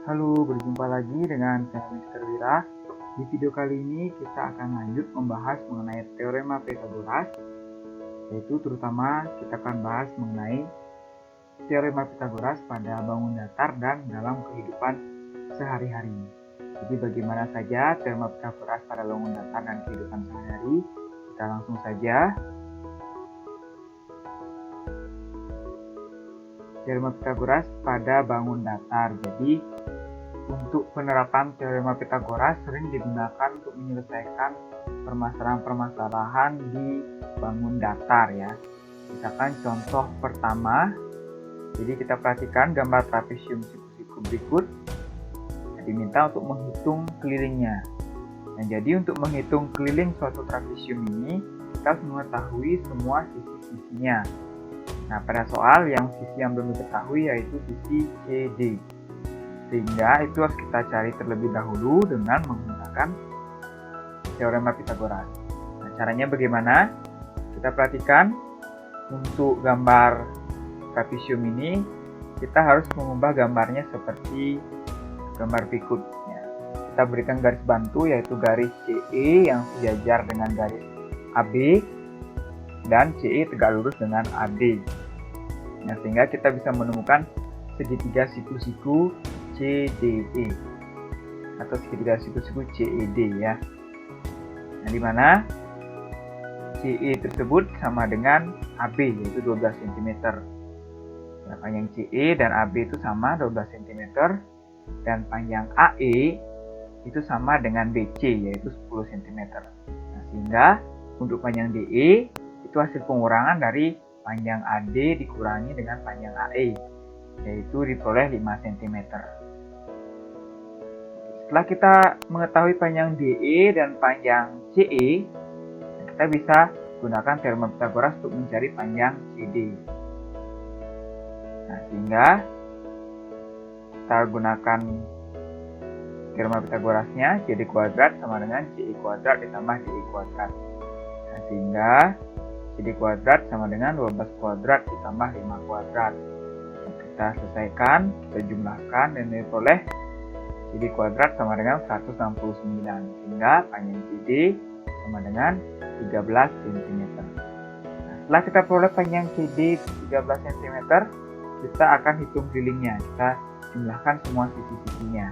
Halo, berjumpa lagi dengan saya Mr. Wira. Di video kali ini kita akan lanjut membahas mengenai teorema Pythagoras, yaitu terutama kita akan bahas mengenai teorema Pythagoras pada bangun datar dan dalam kehidupan sehari-hari. Jadi bagaimana saja teorema Pythagoras pada bangun datar dan kehidupan sehari-hari? Kita langsung saja. Teorema Pythagoras pada bangun datar. Jadi untuk penerapan teorema Pythagoras sering digunakan untuk menyelesaikan permasalahan-permasalahan di bangun datar ya. Misalkan contoh pertama, jadi kita perhatikan gambar trapesium siku-siku berikut. Diminta untuk menghitung kelilingnya. Nah, jadi untuk menghitung keliling suatu trapesium ini, kita harus mengetahui semua sisi-sisinya. Nah, pada soal yang sisi yang belum diketahui yaitu sisi CD. Sehingga itu harus kita cari terlebih dahulu dengan menggunakan teorema Pythagoras. Nah, caranya bagaimana? Kita perhatikan untuk gambar trapesium ini, kita harus mengubah gambarnya seperti gambar berikutnya. Kita berikan garis bantu yaitu garis CE yang sejajar dengan garis AB dan CE tegak lurus dengan AD. Nah, sehingga kita bisa menemukan segitiga siku-siku CDE atau segitiga siku-siku CED ya. Nah, di mana CE tersebut sama dengan AB yaitu 12 cm. Nah, panjang CE dan AB itu sama 12 cm dan panjang AE itu sama dengan BC yaitu 10 cm. Nah, sehingga untuk panjang DE itu hasil pengurangan dari panjang AD dikurangi dengan panjang AE yaitu diperoleh 5 cm. Setelah kita mengetahui panjang DE dan panjang CE, kita bisa gunakan teorema Pythagoras untuk mencari panjang CD. Nah, sehingga kita gunakan teorema Pythagorasnya, CD kuadrat sama dengan CE kuadrat ditambah DE kuadrat. Nah, sehingga CD kuadrat sama dengan 12 kuadrat ditambah 5 kuadrat. Kita selesaikan, kita jumlahkan dan diperoleh CD kuadrat sama dengan 169 sehingga panjang CD sama dengan 13 cm. Nah, setelah kita peroleh panjang CD 13 cm, kita akan hitung kelilingnya. Kita jumlahkan semua sisi-sisinya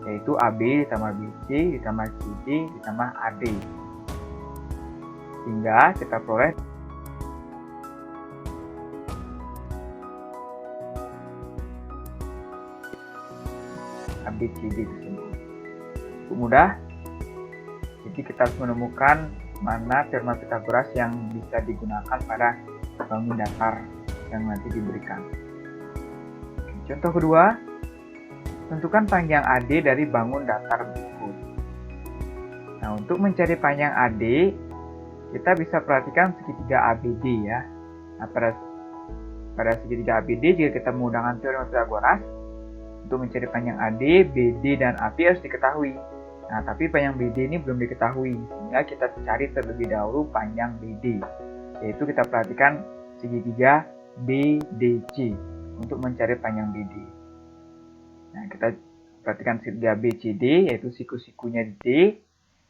yaitu AB ditambah BC ditambah CD ditambah AD sehingga kita peroleh ABCD tersebut. Cukup mudah. Jadi kita harus menemukan mana teorema Pythagoras yang bisa digunakan pada bangun datar yang nanti diberikan. Contoh kedua, tentukan panjang AD dari bangun datar berikut. Nah, untuk mencari panjang AD, kita bisa perhatikan segitiga ABD ya. Nah, pada segitiga ABD jika kita menggunakan teorema Pythagoras, untuk mencari panjang AD, BD, dan AP harus diketahui. Nah, tapi panjang BD ini belum diketahui, sehingga kita cari terlebih dahulu panjang BD. Yaitu kita perhatikan segitiga BDC untuk mencari panjang BD. Nah, kita perhatikan segitiga BCD, yaitu siku-sikunya di D.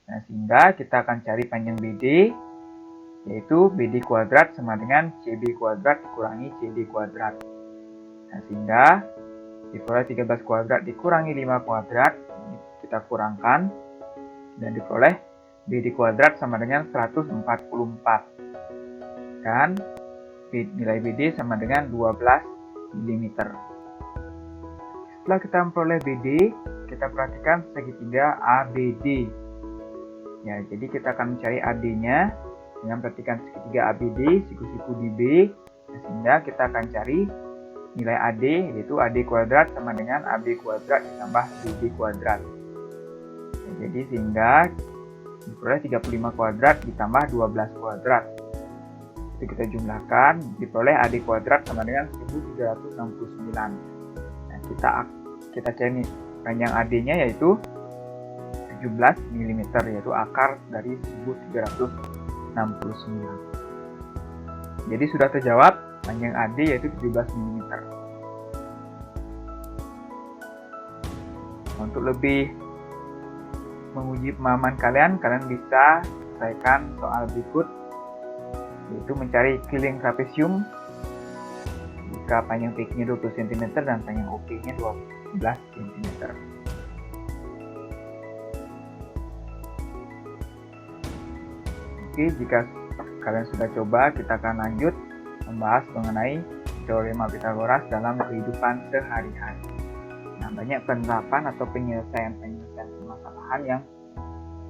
Nah, sehingga kita akan cari panjang BD, yaitu BD kuadrat sama dengan CB kuadrat dikurangi CD kuadrat. Nah, sehingga diperoleh 13 kuadrat dikurangi 5 kuadrat, kita kurangkan, dan diperoleh BD kuadrat sama dengan 144. Dan nilai BD sama dengan 12 mm. Setelah kita memperoleh BD, kita perhatikan segitiga ABD. Ya, jadi kita akan mencari AD-nya dengan perhatikan segitiga ABD, siku-siku di B, sehingga kita akan cari nilai AD yaitu AD kuadrat sama dengan AB kuadrat ditambah BD kuadrat. Nah, jadi sehingga diperoleh 35 kuadrat ditambah 12 kuadrat. Itu kita jumlahkan, diperoleh AD kuadrat sama dengan 1369. Nah, kita cari panjang AD-nya yaitu 17 mm yaitu akar dari 1369. Jadi sudah terjawab panjang AD yaitu 17 mm. Untuk lebih menguji pemahaman kalian bisa selesaikan soal berikut, yaitu mencari keliling trapesium jika panjang PQ-nya 20 cm dan panjang OP-nya 12 cm. Oke, jika kalian sudah coba, kita akan lanjut membahas mengenai teorema Pythagoras dalam kehidupan sehari-hari. Nah, banyak penerapan atau penyelesaian permasalahan yang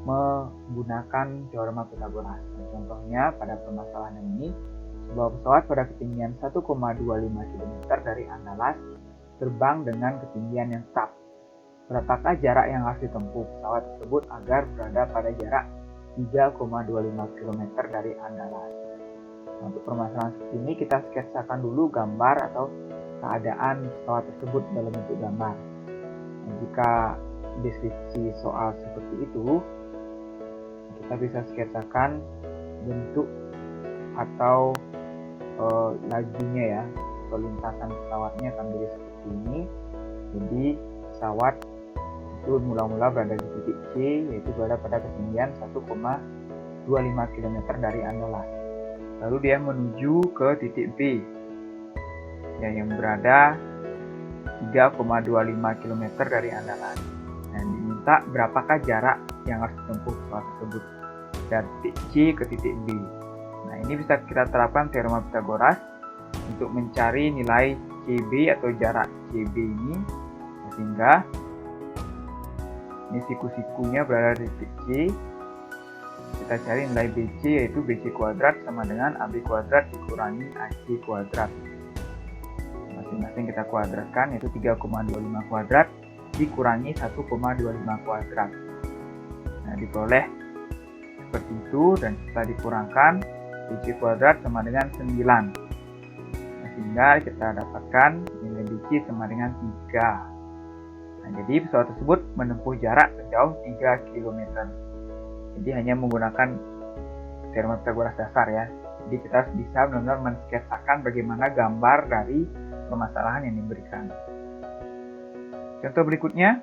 menggunakan teorema Pythagoras. Contohnya pada permasalahan ini, sebuah pesawat pada ketinggian 1,25 km dari Andalas terbang dengan ketinggian yang tetap. Berapakah jarak yang harus ditempuh pesawat tersebut agar berada pada jarak 3,25 km dari Andalas? Nah, untuk permasalahan seperti ini kita sketsakan dulu gambar atau keadaan pesawat tersebut dalam bentuk gambar. Nah, jika deskripsi soal seperti itu, kita bisa sketsakan bentuk atau lajunya ya, atau lintasan pesawatnya akan menjadi seperti ini. Jadi pesawat itu mula-mula berada di titik C, yaitu berada pada ketinggian 1,25 km dari Andalas. Lalu dia menuju ke titik B yang berada 3,25 km dari Andalas. Nah, diminta berapakah jarak yang harus ditempuh pesawat tersebut dari titik C ke titik B. Nah, ini bisa kita terapkan teorema Pythagoras untuk mencari nilai CB atau jarak CB ini, sehingga ini siku-sikunya berada di titik C. Kita cari nilai BC, yaitu BC kuadrat sama dengan AB kuadrat dikurangi AC kuadrat. Masing-masing kita kuadratkan, yaitu 3,25 kuadrat dikurangi 1,25 kuadrat. Nah, diperoleh seperti itu, dan setelah dikurangkan BC kuadrat sama dengan 9. Nah, sehingga kita dapatkan nilai BC sama dengan 3. Nah, jadi pesawat tersebut menempuh jarak sejauh 3 km. Jadi hanya menggunakan teorema Pythagoras dasar ya. Jadi kita harus bisa benar-benar mensketsakan bagaimana gambar dari permasalahan yang diberikan. Contoh berikutnya,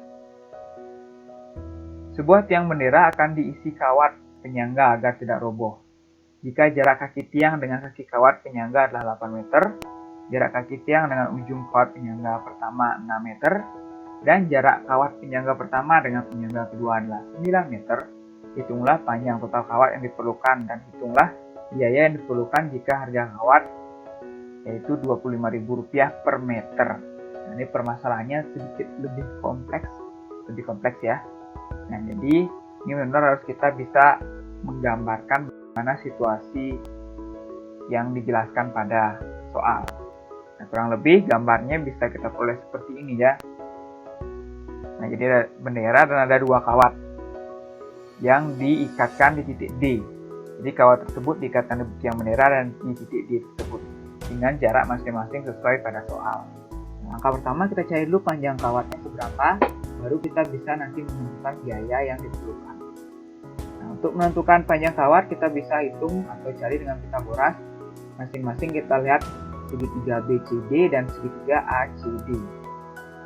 sebuah tiang bendera akan diisi kawat penyangga agar tidak roboh. Jika jarak kaki tiang dengan kaki kawat penyangga adalah 8 meter, jarak kaki tiang dengan ujung kawat penyangga pertama 6 meter, dan jarak kawat penyangga pertama dengan penyangga kedua adalah 9 meter, hitunglah panjang total kawat yang diperlukan dan hitunglah biaya yang diperlukan jika harga kawat yaitu Rp25.000 per meter. Nah, ini permasalahannya sedikit lebih kompleks ya. Nah, jadi ini benar-benar harus kita bisa menggambarkan bagaimana situasi yang dijelaskan pada soal. Nah, kurang lebih gambarnya bisa kita peroleh seperti ini ya. Nah, jadi ada bendera dan ada dua kawat yang diikatkan di titik D. Jadi kawat tersebut diikatkan di tiang bendera dan di titik D tersebut dengan jarak masing-masing sesuai pada soal. Nah, langkah pertama kita cari dulu panjang kawatnya seberapa, baru kita bisa nanti menentukan biaya yang diperlukan. Nah, untuk menentukan panjang kawat kita bisa hitung atau cari dengan Pythagoras. Masing-masing kita lihat segitiga BCD dan segitiga ACD.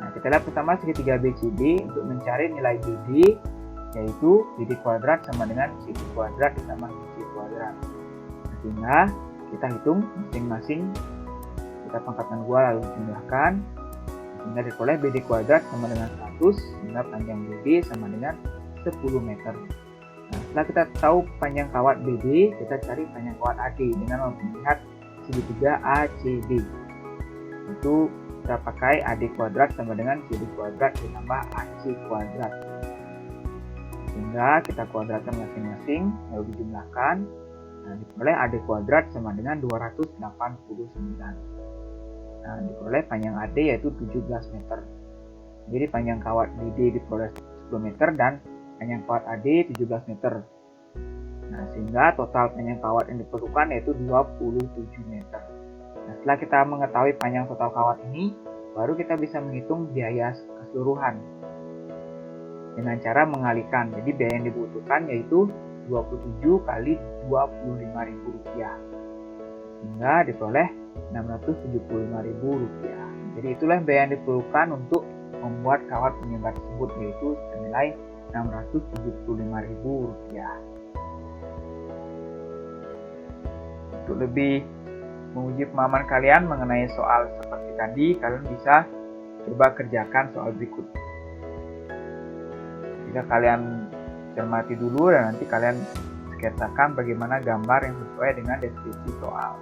Nah, kita lihat pertama segitiga BCD. Untuk mencari nilai BD, yaitu BD kuadrat sama dengan CD kuadrat ditambah BC kuadrat. Sehingga kita hitung masing-masing, kita pangkatkan 2 lalu jumlahkan, sehingga diperoleh BD kuadrat sama dengan 100, sehingga panjang BD sama dengan 10 meter. Nah, setelah kita tahu panjang kawat BD, kita cari panjang kawat AD dengan melihat segitiga ACD. Itu kita pakai AD kuadrat sama dengan CD kuadrat ditambah AC kuadrat. Sehingga kita kuadratkan masing-masing, lalu dijumlahkan. Nah, diperoleh AD kuadrat sama dengan 289. Nah, diperoleh panjang AD yaitu 17 meter. Jadi panjang kawat BD diperoleh 10 meter dan panjang kawat AD 17 meter. Nah, sehingga total panjang kawat yang diperlukan yaitu 27 meter. Nah, setelah kita mengetahui panjang total kawat ini, baru kita bisa menghitung biaya keseluruhan dengan cara mengalikan. Jadi biaya yang dibutuhkan yaitu 27 kali Rp25.000, sehingga diperoleh Rp675.000. Jadi itulah biaya yang diperlukan untuk membuat kawat penyebar tersebut, yaitu senilai Rp675.000. Untuk lebih menguji pemahaman kalian mengenai soal seperti tadi, kalian bisa coba kerjakan soal berikut. Jika kalian cermati dulu dan nanti kalian sketsakan bagaimana gambar yang sesuai dengan deskripsi soal.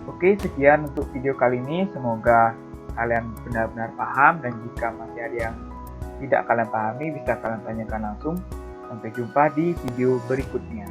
Oke, sekian untuk video kali ini. Semoga kalian benar-benar paham, dan jika masih ada yang tidak kalian pahami bisa kalian tanyakan langsung. Sampai jumpa di video berikutnya.